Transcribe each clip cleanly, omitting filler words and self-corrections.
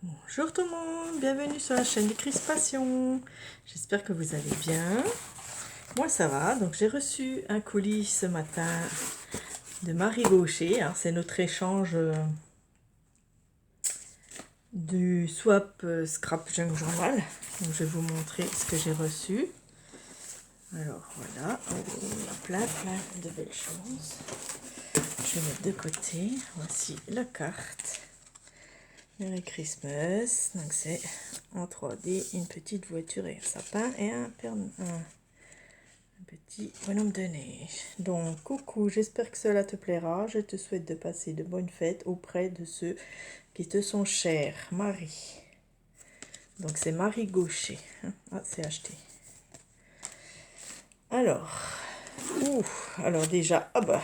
Bonjour tout le monde, bienvenue sur la chaîne des Crispations. J'espère que vous allez bien. Moi ça va, donc j'ai reçu un colis ce matin de Marie Gaucher. C'est notre échange du Swap Scrap Junk Journal. Donc je vais vous montrer ce que j'ai reçu. Alors voilà, on a plein de belles choses. Je vais mettre de côté. Voici la carte. Merry Christmas. Donc c'est en 3D une petite voiture et un sapin et un petit bonhomme de neige. Donc coucou, j'espère que cela te plaira. Je te souhaite de passer de bonnes fêtes auprès de ceux qui te sont chers. Marie. Donc c'est Marie Gaucher. Ah, c'est acheté. Alors déjà, ah bah,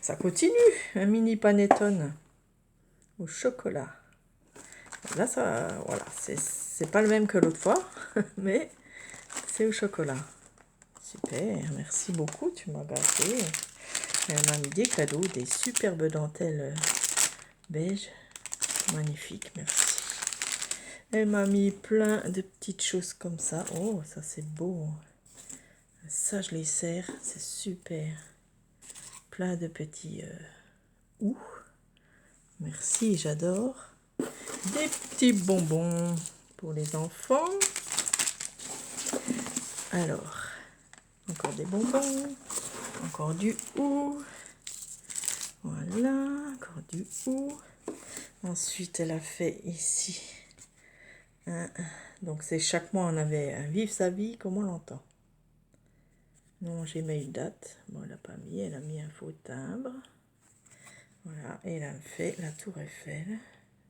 ça continue. Un mini panettone au chocolat. Là, ça, voilà, c'est pas le même que l'autre fois, mais c'est au chocolat. Super, merci beaucoup, tu m'as gâté. Elle m'a mis des cadeaux, des superbes dentelles beige. Magnifique, merci. Elle m'a mis plein de petites choses comme ça. Oh, ça c'est beau. Ça, je les sers, c'est super. Plein de petits Merci, j'adore. Des petits bonbons pour les enfants. Alors, encore des bonbons. Encore du hou. Voilà, encore du hou. Ensuite, elle a fait ici. Donc, c'est chaque mois, on avait un vive sa vie, comme on l'entend. Non, j'ai mis une date. Bon, elle n'a pas mis, elle a mis un faux timbre. Voilà, et elle a fait la Tour Eiffel.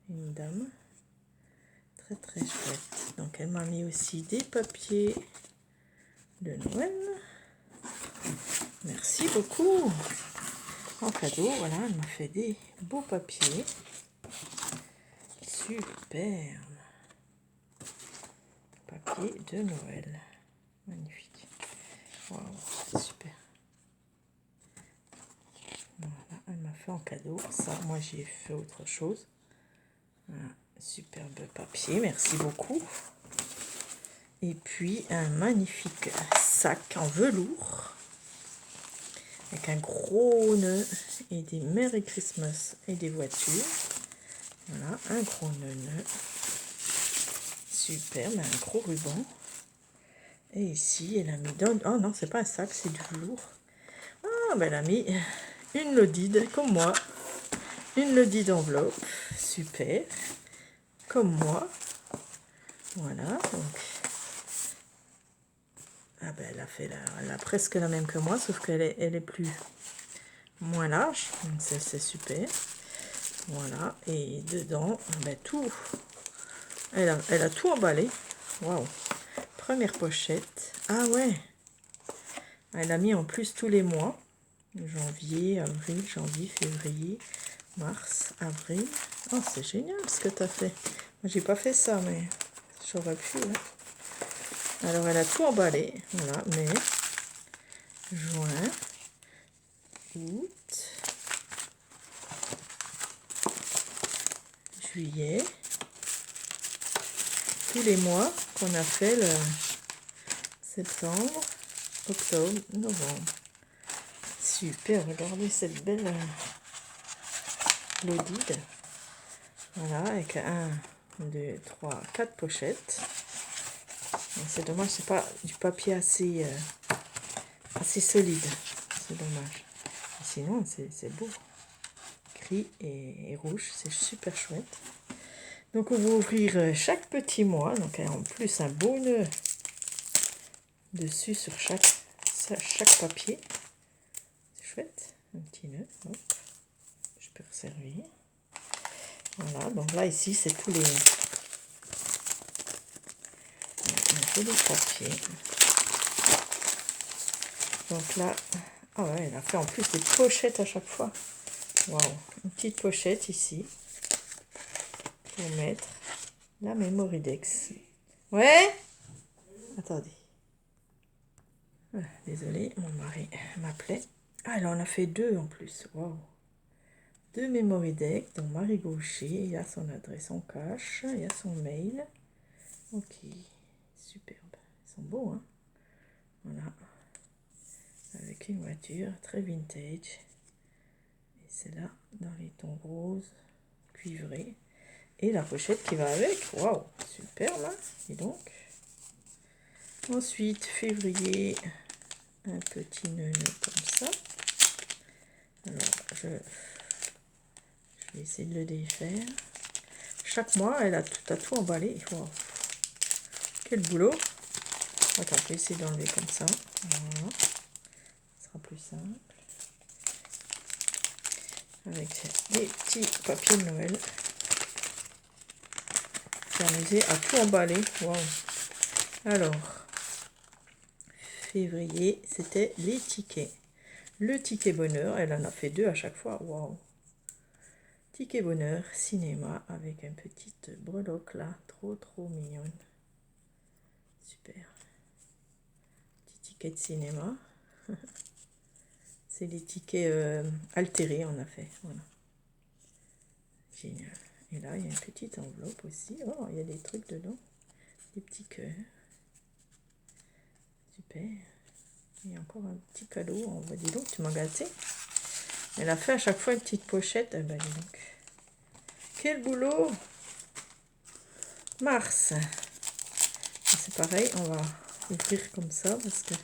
Une dame. Très, très chouette. Donc, elle m'a mis aussi des papiers de Noël. Merci beaucoup. En cadeau, voilà, elle m'a fait des beaux papiers. Super. Papier de Noël. Magnifique. Wow, super. Voilà, elle m'a fait en cadeau. Ça, moi, j'ai fait autre chose. Voilà, superbe papier, merci beaucoup. Et puis, un magnifique sac en velours. Avec un gros nœud et des Merry Christmas et des voitures. Voilà, un gros nœud. Super, mais un gros ruban. Et ici, elle a mis... Oh non, c'est pas un sac, c'est du velours. Ah, ben elle a mis une lodide, comme moi. Une lodide enveloppe. Super. Comme moi. Voilà, donc... Ah ben, elle a presque la même que moi, sauf qu'elle est plus... moins large. Donc c'est super. Voilà, et dedans, ben tout... Elle a tout emballé. Waouh. Première pochette. Ah ouais. Elle a mis en plus tous les mois. Janvier, avril, janvier, février, mars, avril. Oh, c'est génial ce que tu as fait. Moi, j'ai pas fait ça, mais j'aurais pu. Alors, elle a tout emballé. Voilà, mai, juin, août, juillet. Tous les mois qu'on a fait le septembre, octobre, novembre. Super, regardez cette belle lodide. Voilà, avec 1, 2, 3, 4 pochettes. C'est dommage, c'est pas du papier assez solide. C'est dommage. Sinon, c'est beau. Gris et rouge, c'est super chouette. Donc, on va ouvrir chaque petit mois. Donc, en plus, un beau nœud dessus sur chaque papier. C'est chouette. Un petit nœud. Hop. Je peux resservir. Voilà. Donc, là, ici, c'est tous les papiers. Donc là, ah ouais, elle a fait en plus des pochettes à chaque fois. Waouh, une petite pochette ici pour mettre la Mémoridex. Ouais. Attendez. Désolée, mon mari m'appelait. Ah, elle en a fait 2 en plus. Waouh. 2 memory deck, dont Marie Gaucher. Il y a son adresse en cache, il y a son mail. Ok, superbe. Ils sont beaux, hein. Voilà. Avec une voiture très vintage. Et c'est là, dans les tons roses, cuivrés. Et la pochette qui va avec. Waouh, superbe, hein. Dis donc. Ensuite, février, un petit nœud comme ça. Alors, je vais essayer de le défaire. Chaque mois, elle a tout emballé. Wow. Quel boulot. Attends, je vais essayer d'enlever comme ça. Voilà. Ce sera plus simple. Avec des petits papiers de Noël. J'ai amusé à tout emballer. Wow. Alors, février, c'était les tickets. Le ticket bonheur, elle en a fait 2 à chaque fois. Waouh. Ticket bonheur, cinéma, avec une petite breloque là. Trop mignonne. Super. Petit ticket de cinéma. C'est les tickets altérés, on a fait. Voilà. Génial. Et là, il y a une petite enveloppe aussi. Oh, il y a des trucs dedans. Des petits cœurs. Super. Il y a encore un petit cadeau. On va dire donc, tu m'as gâté. Elle a fait à chaque fois une petite pochette. Eh ben, dis donc. Quel boulot! Mars. C'est pareil, on va ouvrir comme ça parce que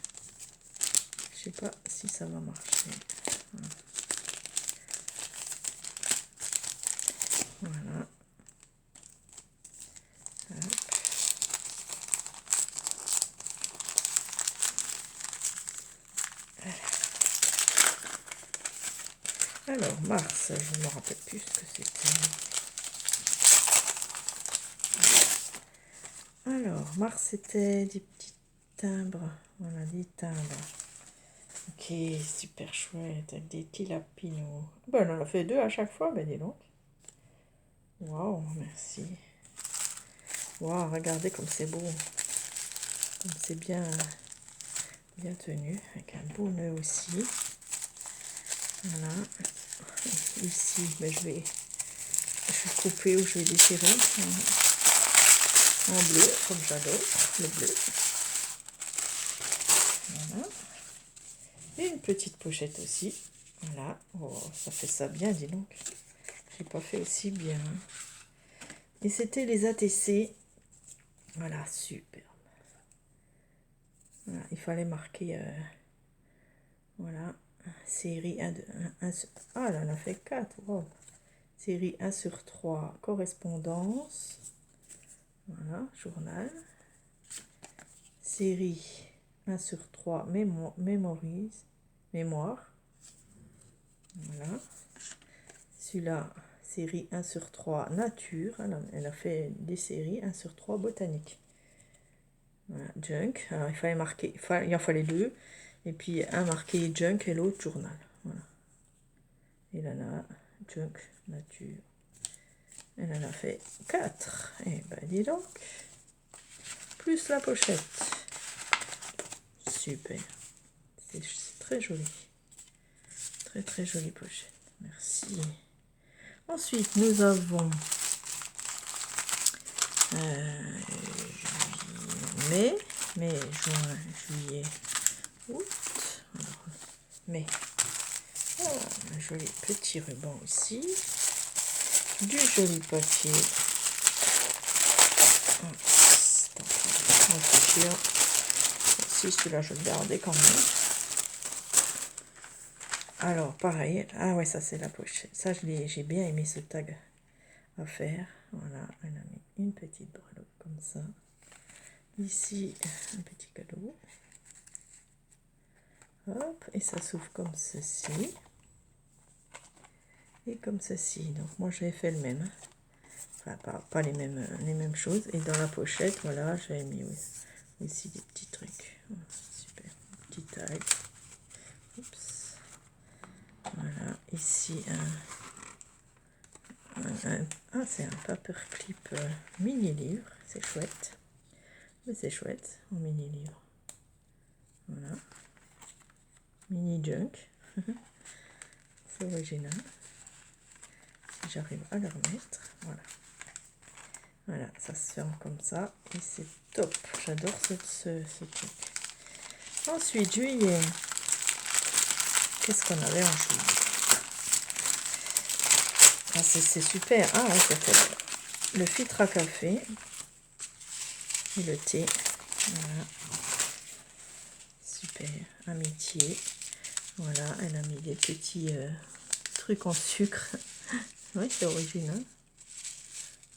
je sais pas si ça va marcher. Voilà. Alors, mars, je ne me rappelle plus ce que c'était. Alors, mars, c'était des petits timbres. Voilà, des timbres. Ok, super chouette, avec des petits lapinous. Ben, on en a fait 2 à chaque fois, ben dis donc. Waouh, merci. Waouh, regardez comme c'est beau. Comme c'est bien tenu, avec un beau nœud aussi. Voilà. Ici, ben, je vais couper ou je vais déchirer en bleu, comme j'adore le bleu. Voilà. Et une petite pochette aussi. Voilà. Oh, ça fait ça bien, dis donc. J'ai pas fait aussi bien. Et c'était les ATC. Voilà, super. Voilà, il fallait marquer, voilà, série 1, 2, 1, ah, elle en a fait 4, wow. Série 1 sur 3, correspondance, voilà, journal. Série 1 sur 3, mémorise, mémoire, voilà. Celui-là, série 1 sur 3, nature, elle a fait des séries 1 sur 3, botanique. Voilà, junk, alors il fallait marquer, il en fallait 2, et puis un marqué junk et l'autre journal. Voilà. Et là, junk, nature. Elle en a fait 4. Et ben dis donc. Plus la pochette. Super. C'est très joli. Très jolie pochette. Merci. Ensuite, nous avons mai, juin, juillet, août. Alors, mai. Un joli petit ruban aussi. Du joli papier. Si celui-là je vais le garder quand même. Alors pareil, ah ouais, ça c'est la pochette. Ça j'ai bien aimé ce tag à faire. Voilà, elle a mis une petite breloque comme ça. Ici un petit cadeau. Hop, et ça s'ouvre comme ceci. Et comme ceci. Donc moi j'ai fait le même. Enfin pas les mêmes choses. Et dans la pochette, voilà, j'avais mis aussi des petits trucs. Voilà, super. Petit tag. Oups. Voilà, ici c'est un paperclip mini livre, c'est chouette. Mais c'est chouette en mini livre. Voilà. Mini junk. C'est original. j'arrive à le remettre. Voilà. Voilà, ça se ferme comme ça. Et c'est top. J'adore ce truc. Ensuite, juillet. Qu'est-ce qu'on avait en juillet? Ah, c'est super. Ah, ouais, c'était le filtre à café et le thé. Voilà. Super. Amitié. Voilà, elle a mis des petits trucs en sucre. Oui, c'est original.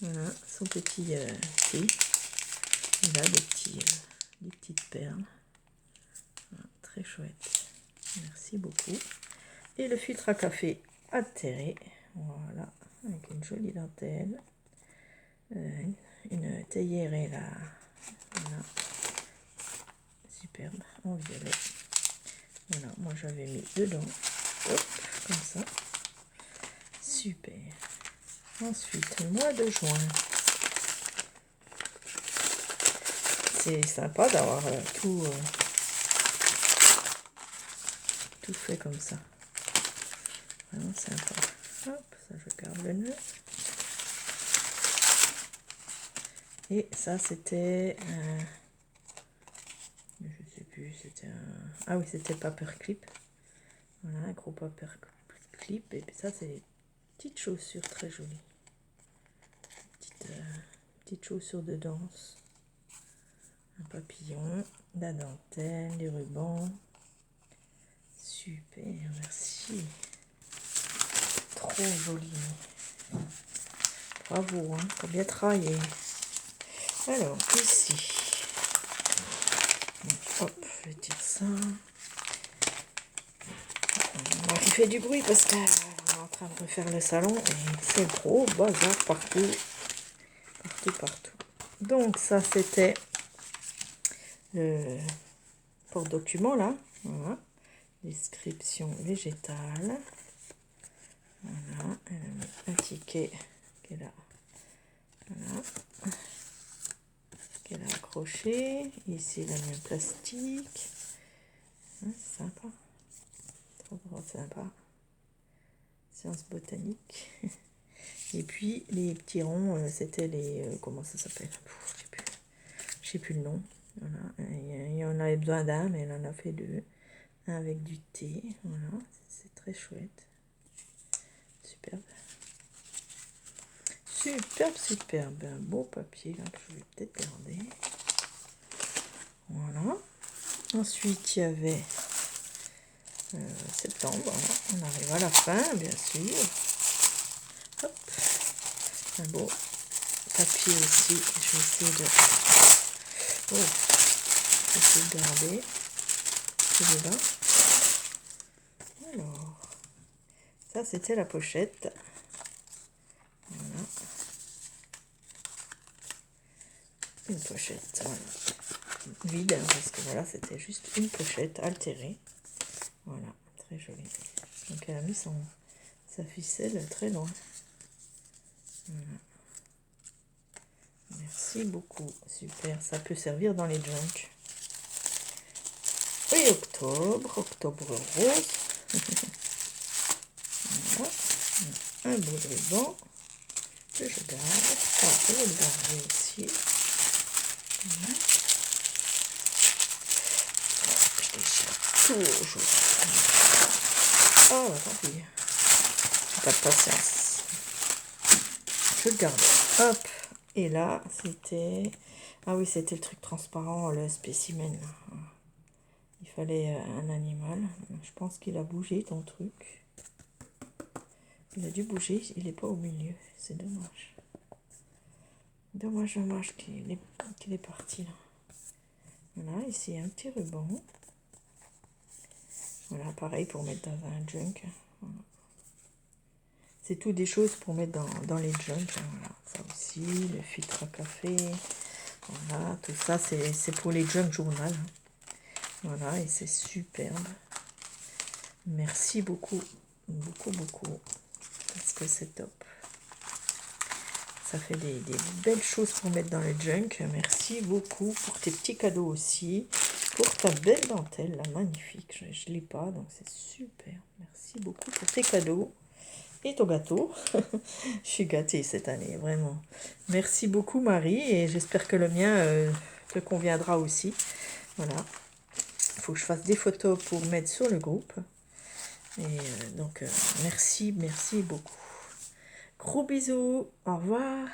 Voilà, son petit thé. Et là, des petites perles. Voilà, très chouette. Merci beaucoup. Et le filtre à café atterré. Voilà, avec une jolie dentelle. Une théière là. Voilà. Superbe, en violet. Voilà, moi j'avais mis dedans. Hop, comme ça. Super. Ensuite, le mois de juin. C'est sympa d'avoir tout fait comme ça. Vraiment sympa. Hop, ça je garde le nœud. Et ça c'était... je sais plus, c'était un... Ah oui, c'était paperclip. Voilà, un gros paperclip. Et puis ça, c'est des petites chaussures très jolies. Petites chaussures de danse. Un papillon, la dentelle, les rubans. Super, merci. Trop joli. Bravo, hein, t'as bien travaillé. Alors, ici. Hop, je vais dire ça. Moi qui fait du bruit parce qu'on est en train de refaire le salon et c'est gros bazar partout. Partout. Donc ça c'était le porte-document là. Voilà. Description végétale. Voilà. Un ticket qu'elle a. Voilà. Qu'elle a accroché. Ici elle a mis un plastique. Hein, c'est sympa. Trop sympa. Sciences botaniques. Et puis les petits ronds, c'était les... comment ça s'appelle? Je sais plus le nom. Voilà. Il en avait besoin d'un, mais elle en a fait deux. Un avec du thé. Voilà. C'est très chouette. Superbe. Superbe. Un beau papier là que je vais peut-être garder. Voilà. Ensuite, il y avait septembre. Voilà. On arrive à la fin, bien sûr. Hop. Un beau papier aussi. Je vais essayer de... Oh. Je vais essayer de garder celui-là. Alors, ça c'était la pochette. Voilà. Une pochette, voilà. Vide, parce que voilà, c'était juste une pochette altérée. Voilà, très jolie. Donc elle a mis sa ficelle très loin. Voilà. Merci beaucoup, super, ça peut servir dans les junks. Et octobre rose. Voilà. Un beau de ruban que je garde. Ça, je vais le garder aussi. Voilà. Je déchire toujours. Oh, tant pis. J'ai pas de patience. Je le garde. Hop. Et là, c'était... Ah oui, c'était le truc transparent, le spécimen. Il fallait un animal. Je pense qu'il a bougé, ton truc. Il a dû bouger. Il n'est pas au milieu. C'est dommage. Dommage qu'il est parti là. Voilà, ici un petit ruban. Voilà, pareil pour mettre dans un junk. Voilà. C'est tout des choses pour mettre dans les junks. Voilà, ça aussi, le filtre à café. Voilà, tout ça, c'est pour les junk journal. Voilà, et c'est superbe. Merci beaucoup, beaucoup, parce que c'est top. Ça fait des belles choses pour mettre dans les junk. Merci beaucoup pour tes petits cadeaux aussi. Pour ta belle dentelle, la magnifique. Je ne l'ai pas, donc c'est super. Merci beaucoup pour tes cadeaux. et ton gâteau. Je suis gâtée cette année, vraiment. Merci beaucoup Marie et j'espère que le mien te conviendra aussi. Voilà. Il faut que je fasse des photos pour mettre sur le groupe. Et donc, merci beaucoup. Gros bisous. Au revoir.